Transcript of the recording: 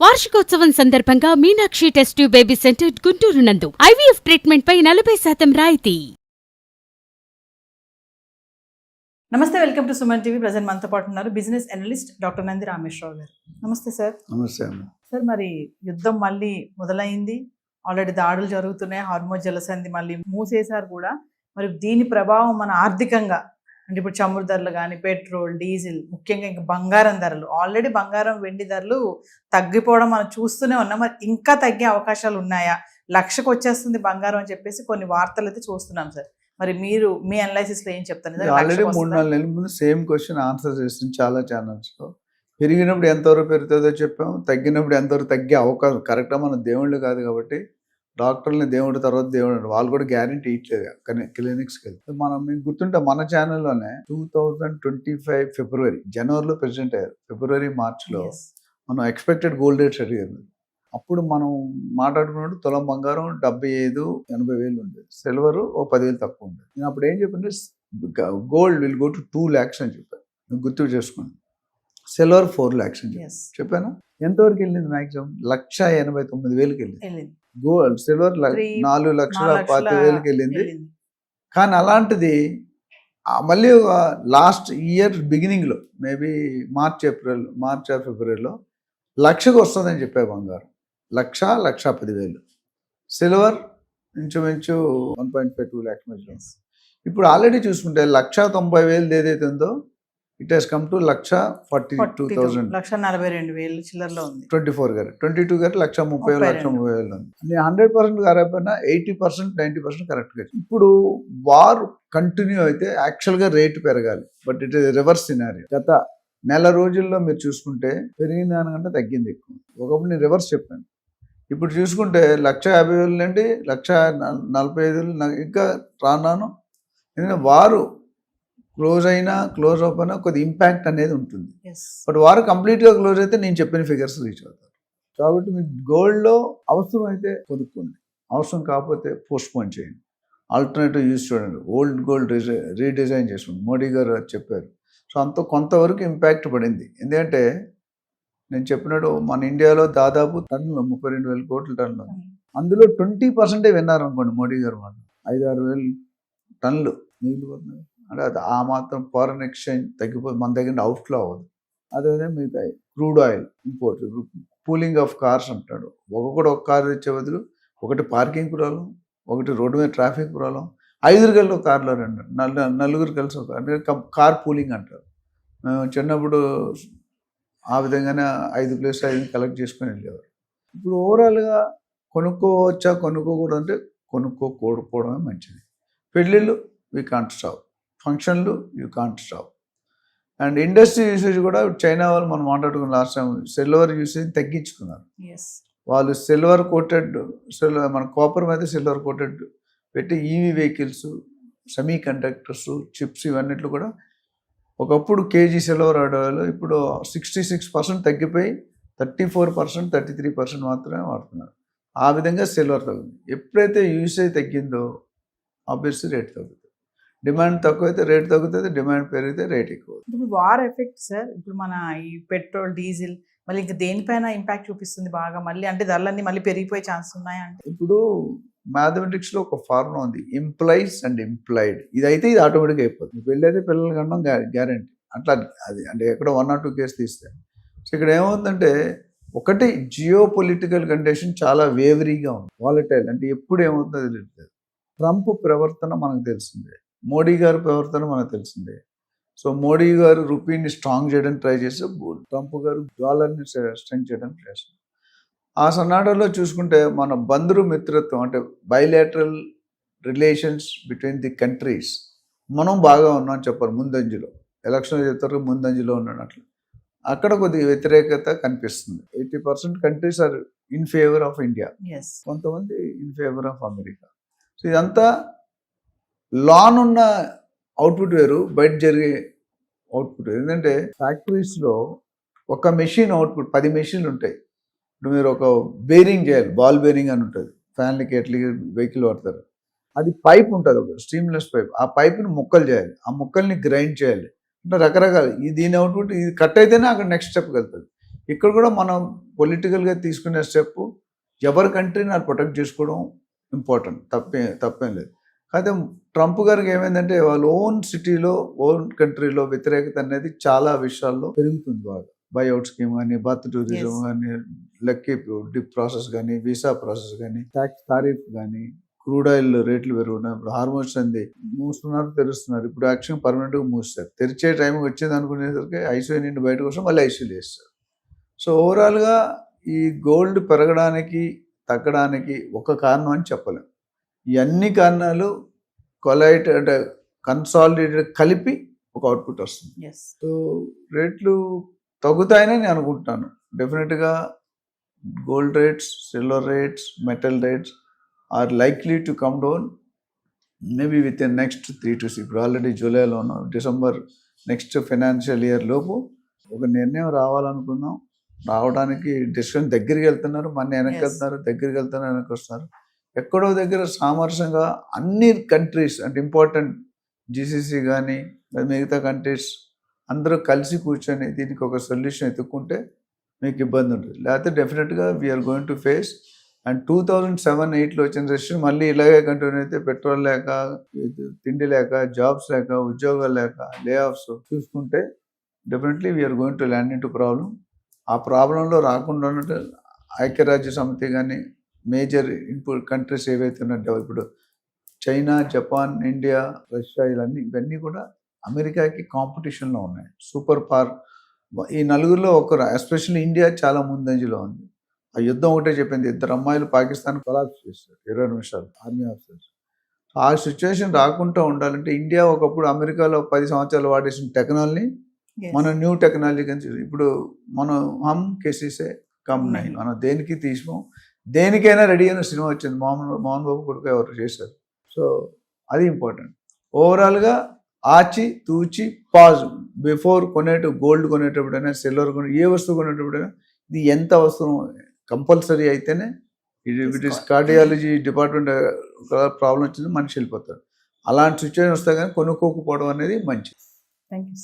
వార్షికోత్సవం సందర్భంగా Meenakshi test tube baby centre Guntur నందు ఐవీఎఫ్ ట్రీట్మెంట్ పై 40% రాయితీ. నమస్తే, welcome to Suman TV. Present మనతో పాటు ఉన్నారు business analyst doctor Nandi Rameshwar Rao గారు. నమస్తే సార్. నమస్తే అమ్మ. సార్, మరి యుద్ధం మళ్ళీ మొదలైంది, ఆల్రెడీ దాడులు జరుగుతున్నాయి, హార్మోజ్ జలసంధి మళ్ళీ మూసేశారు కూడా. మరి దీని ప్రభావం మన ఆర్థికంగా అంటే ఇప్పుడు చమురు ధరలు కానీ, పెట్రోల్, డీజిల్, ముఖ్యంగా ఇంకా బంగారం ధరలు, ఆల్రెడీ బంగారం వెండి ధరలు తగ్గిపోవడం మనం చూస్తూనే ఉన్నాం. మరి ఇంకా తగ్గే అవకాశాలు ఉన్నాయా? 1,00,000కు వచ్చేస్తుంది బంగారం అని చెప్పేసి కొన్ని వార్తలు అయితే చూస్తున్నాం సార్. మరి మీరు మీ అనలైసిస్ లో ఏం చెప్తారు? ఆల్రెడీ 3-4 నెలల ముందు సేమ్ క్వశ్చన్ ఆన్సర్ చేస్తుంది చాలా ఛానల్స్ లో. పెరిగినప్పుడు ఎంతవరకు పెరుగుతుందో చెప్పాము, తగ్గినప్పుడు ఎంతవరకు తగ్గే అవకాశం. కరెక్ట్గా మన దేవుళ్ళు కాదు కాబట్టి డాక్టర్ని దేవుడి తర్వాత దేవుడు వాళ్ళు కూడా గ్యారెంటీ ఇట్లేదు కానీ క్లినిక్స్కి వెళ్తే మనం మీకు గుర్తుంటే మన ఛానల్లోనే 2025 ఫిబ్రవరి, జనవరిలో ప్రెసిడెంట్ అయ్యారు. ఫిబ్రవరి మార్చిలో మనం ఎక్స్పెక్టెడ్ గోల్డ్ రేట్స్ అడిగారు. అప్పుడు మనం మాట్లాడుకున్నప్పుడు తులం బంగారం 75-80 వేలు ఉండేది, సిల్వర్ ఓ 10,000 తక్కువ ఉండేది. నేను అప్పుడు ఏం చెప్పంటే gold will go to 2 lakhs అని చెప్పాను. గుర్తు చేసుకోండి. సిల్వర్ 4 lakhs అని చెప్పాను. ఎంతవరకు వెళ్ళింది? మ్యాక్సిమం 1,89,000కి వెళ్ళింది. గోల్డ్ సిల్వర్ 4,40,000 వెళ్ళింది. కానీ అలాంటిది మళ్ళీ లాస్ట్ ఇయర్ బిగినింగ్లో మేబీ మార్చ్ ఆర్ ఫిబ్రవరిలో 1,00,000కు వస్తుందని చెప్పారు బంగారం. 1,10,000 సిల్వర్ ఇంచుమించు 1.5-2 lakhs మధ్యలో. ఇప్పుడు ఆల్రెడీ చూసుకుంటే 1,90,000 ఏదైతే ఉందో ఇట్ హెస్ కమ్ టు 1,42,000, 1,42,000 చిల్లరలో ఉంది. 22 గారు 1,30,000 ఉంది. నేను 100% కరెక్ట్, 80%, 90% కరెక్ట్గా. ఇప్పుడు వార్ కంటిన్యూ అయితే యాక్చువల్గా రేటు పెరగాలి, but it is reverse scenario. గత నెల రోజుల్లో మీరు చూసుకుంటే పెరిగిన దానికంటే తగ్గింది ఎక్కువ. ఒకప్పుడు నేను రివర్స్ చెప్పాను. ఇప్పుడు చూసుకుంటే 1,50,000 నుండి 1,45,000 ఇంకా రాను. ఎందుకంటే వారు క్లోజ్ ఓపెన్ కొద్ది ఇంపాక్ట్ అనేది ఉంటుంది. బట్ వారు కంప్లీట్గా క్లోజ్ అయితే నేను చెప్పిన ఫిగర్స్ రీచ్ అవుతారు. కాబట్టి మీరు గోల్డ్లో అవసరం అయితే కొనుక్కోండి, అవసరం కాకపోతే పోస్ట్పోన్ చేయండి, ఆల్టర్నేటివ్ యూజ్ చూడండి. ఓల్డ్ గోల్డ్ రీడిజైన్ చేసుకోండి, మోడీ గారు చెప్పారు. సో కొంతవరకు ఇంపాక్ట్ పడింది. ఎందుకంటే నేను చెప్పినట్టు మన ఇండియాలో దాదాపు టన్నులు 32,000 కోట్ల టన్నులు, అందులో 20% విన్నారు అనుకోండి మోడీ గారు. వాళ్ళు 5-6,000 టన్నులు మిగిలిపోతున్నారు. అంటే అది ఆ మాత్రం ఫారెన్ ఎక్స్చేంజ్ తగ్గిపోయి మన దగ్గర అవుట్ఫ్లో అవ్వదు. అదేవిధంగా మిగతా crude oil import, pooling of cars అంటాడు. ఒక కారు తెచ్చే బదులు ఒకటి పార్కింగ్ ప్రాబ్లం, ఒకటి రోడ్డు మీద ట్రాఫిక్ ప్రాబ్లం, 5 కలిసి ఒక కార్లో రండి, 4 కలిసి ఒక అంటే కార్ పూలింగ్ అంటారు. మేము చిన్నప్పుడు ఆ విధంగానే 5 ప్లేస్ 5 కలెక్ట్ చేసుకొని వెళ్ళేవారు. ఇప్పుడు ఓవరాల్గా కొనుక్కోకూడదు అంటే కొనుక్కోకపోవడమే మంచిది. పెళ్ళిళ్ళు వీ కాంట్ స్టాప్, ఫంక్షన్లు you can't stop. And industry usage కూడా చైనా వాళ్ళు మనం మాట్లాడుకున్న లాస్ట్ టైం సిల్వర్ యూసేజ్ తగ్గించుకున్నారు. వాళ్ళు సిల్వర్ కోటెడ్ మన కాపర్ మీద సిల్వర్ కోటెడ్ పెట్టి EV vehicles, semiconductors, chips ఇవన్నిట్లు కూడా ఒకప్పుడు కేజీ సిల్వర్ ఆడేవాళ్ళు ఇప్పుడు 66% తగ్గిపోయి 34%, 33% మాత్రమే వాడుతున్నారు. ఆ విధంగా సిల్వర్ తగ్గింది. ఎప్పుడైతే యూసేజ్ తగ్గిందో ఆబ్వియస్లీ రేట్ తగ్గుతుంది. డిమాండ్ తక్కువైతే రేట్ తగ్గుతుంది, డిమాండ్ పెరిగితే రేట్ ఎక్కువ. ఇప్పుడు వార్ ఎఫెక్ట్ సార్, ఇప్పుడు మన ఈ పెట్రోల్, డీజిల్ మళ్ళీ ఇంకా దేనిపైన ఇంపాక్ట్ చూపిస్తుంది బాగా? మళ్ళీ అంటే ధరలన్నీ మళ్ళీ పెరిగిపోయే ఛాన్స్ ఉన్నాయా? అంటే ఇప్పుడు మ్యాథమెటిక్స్లో ఒక ఫార్ములా ఉంది, ఇంప్లైస్ అండ్ ఇంప్లైడ్. ఇదైతే ఇది ఆటోమేటిక్గా అయిపోతుంది. పెళ్ళైతే పిల్లలు కనడం గ్యారంటీ. అట్లా అది అంటే ఎక్కడో 1 or 2 కేసు తీస్తే. సో ఇక్కడ ఏమవుతుందంటే ఒకటి జియో పొలిటికల్ కండిషన్ చాలా వేవరీగా ఉంది, వాలటైల్. అంటే ఎప్పుడు ఏమవుతుందో తెలియదు. ట్రంప్ ప్రవర్తన మనకు తెలిసిందే, మోడీ గారి ప్రవర్తన మనకు తెలిసిందే. సో మోడీ గారు రూపీని స్ట్రాంగ్ చేయడానికి ట్రై చేస్తే ట్రంప్ గారు డాలర్ని స్ట్రెంగ్ చేయడానికి ట్రై చేస్తారు. ఆ సన్నాటంలో చూసుకుంటే మన బంధురు మిత్రత్వం అంటే bilateral relations between the countries మనం బాగా ఉన్నాం అని చెప్పారు. ముందంజలో ఎలక్షన్ చెప్తారు, ముందంజలో ఉన్నాడు. అట్లా అక్కడ కొద్దిగా వ్యతిరేకత కనిపిస్తుంది. 80% countries are in favour of India, కొంతమంది in favour of America. So ఇదంతా లాన్ ఉన్న అవుట్పుట్ వేరు, బయట జరిగే అవుట్పుట్ వేరు. ఎందుకంటే ఫ్యాక్టరీస్లో ఒక మెషిన్ అవుట్పుట్ 10 మెషిన్లు ఉంటాయి. ఇప్పుడు మీరు ఒక బేరింగ్ చేయాలి, బాల్ బేరింగ్ అని ఉంటుంది, ఫ్యాన్లకి ఎట్లకి వెహికల్ వాడతారు. అది పైప్ ఉంటుంది, ఒక స్టీమ్లెస్ పైప్. ఆ పైప్ని ముక్కలు చేయాలి, ఆ ముక్కల్ని గ్రైండ్ చేయాలి. అంటే రకరకాల దీని అవుట్పుట్ ఇది కట్ అయితేనే అక్కడ నెక్స్ట్ స్టెప్కి వెళ్తుంది. ఇక్కడ కూడా మనం పొలిటికల్గా తీసుకునే స్టెప్ ఎవరి కంట్రీని అది ప్రొటెక్ట్ చేసుకోవడం ఇంపార్టెంట్, తప్పేం లేదు. అయితే ట్రంప్ గారికి ఏమైందంటే వాళ్ళ ఓన్ సిటీలో ఓన్ కంట్రీలో వ్యతిరేకత అనేది చాలా విషయాల్లో పెరుగుతుంది బాగా. బైఅవుట్ స్కీమ్ కానీ, బర్త్ టూరిజం కానీ, లక్కీ డిప్ ప్రాసెస్ కానీ, వీసా ప్రాసెస్ కానీ, ట్యాక్స్ టారిఫ్ కానీ, క్రూడ్ ఆయిల్ రేట్లు పెరుగుతున్నాయి. ఇప్పుడు హార్మోన్స్ అంది మూస్తున్నారు, తెరుస్తున్నారు. ఇప్పుడు యాక్షన్ పర్మనెంట్గా మూస్తారు. తెరిచే టైంకి వచ్చేది అనుకునేసరికి ఐసీయూ నుండి బయటకు వస్తాం, మళ్ళీ ఐసీయూలు వేస్తారు. సో ఓవరాల్గా ఈ గోల్డ్ పెరగడానికి తగ్గడానికి ఒక కారణం అని చెప్పలేం. ఈ అన్ని కారణాలు కొలైట్ అంటే కన్సాలిడేటెడ్ కలిపి ఒక అవుట్పుట్ వస్తుంది. ఎస్. సో రేట్లు తగ్గుతాయని నేను అనుకుంటున్నాను. డెఫినెట్గా gold rates, silver rates, metal rates are likely to come down maybe with in next 3 to 6. ఇప్పుడు ఆల్రెడీ జూలైలో ఉన్నాం, డిసెంబర్ నెక్స్ట్ ఫైనాన్షియల్ ఇయర్ లోపు ఒక నిర్ణయం రావాలనుకున్నాం. రావడానికి డిసిషన్ దగ్గరికి వెళ్తున్నారు, మన వెనక్కి వెళ్తున్నారు, దగ్గరికి వెళ్తున్నారు, వెనక్కి వస్తున్నారు. ఎక్కడో దగ్గర సామరస్యంగా అన్ని కంట్రీస్ అంటే ఇంపార్టెంట్ జీసీసీ కానీ మిగతా కంట్రీస్ అందరూ కలిసి కూర్చొని దీనికి ఒక సొల్యూషన్ ఎత్తుక్కుంటే మీకు ఇబ్బంది ఉంటుంది. లేకపోతే డెఫినెట్గా we are going to face. And 2007-8లో వచ్చిన రెసిషన్ మళ్ళీ ఇలాగే కంటిన్యూ అయితే పెట్రోల్ లేక, తిండి లేక, జాబ్స్ లేక, ఉద్యోగాలు లేక, లే ఆఫ్స్ చూసుకుంటే definitely we are going to land in to problem. ఆ ప్రాబ్లంలో రాకుండా ఉన్నట్టు ఐక్యరాజ్య సమితి కానీ మేజర్ కంట్రీస్ ఏవైతే ఉన్నాయో ఇప్పుడు చైనా, జపాన్, ఇండియా, రష్యా ఇవన్నీ కూడా అమెరికాకి కాంపిటీషన్లో ఉన్నాయి. సూపర్ పవర్ ఈ నలుగురిలో ఒకరు. ఎస్పెషల్లీ ఇండియా చాలా ముందంజలో ఉంది. ఆ యుద్ధం ఒకటే చెప్పింది, 2 అమ్మాయిలు పాకిస్తాన్ కొలాప్స్ చేస్తారు 20 నిమిషాలు ఆర్మీ ఆఫీసర్స్. ఆ సిచ్యువేషన్ రాకుండా ఉండాలంటే ఇండియా ఒకప్పుడు అమెరికాలో 10 సంవత్సరాలు వాడేసిన టెక్నాలజీ మనం న్యూ టెక్నాలజీ కానీ ఇప్పుడు మనం కేసీసే కమ్ నై మనం దేనికి తీసాం, దేనికైనా రెడీ అయిన సినిమా వచ్చింది. మోహన్ బాబు కొడుకు ఎవరు చేశారు. సో అది ఇంపార్టెంట్. ఓవరాల్గా ఆచి తూచి పాజ్ బిఫోర్ గోల్డ్ కొనేటప్పుడైనా, సిల్వర్ ఏ వస్తువు కొనేటప్పుడైనా ఇది ఎంత అవసరం కంపల్సరీ అయితేనే it is cardiology department problem వచ్చింది, మనిషి వెళ్ళిపోతాడు. అలాంటి సిచ్యువేషన్ వస్తే కానీ కొనుక్కోకపోవడం అనేది మంచిది. Thank you.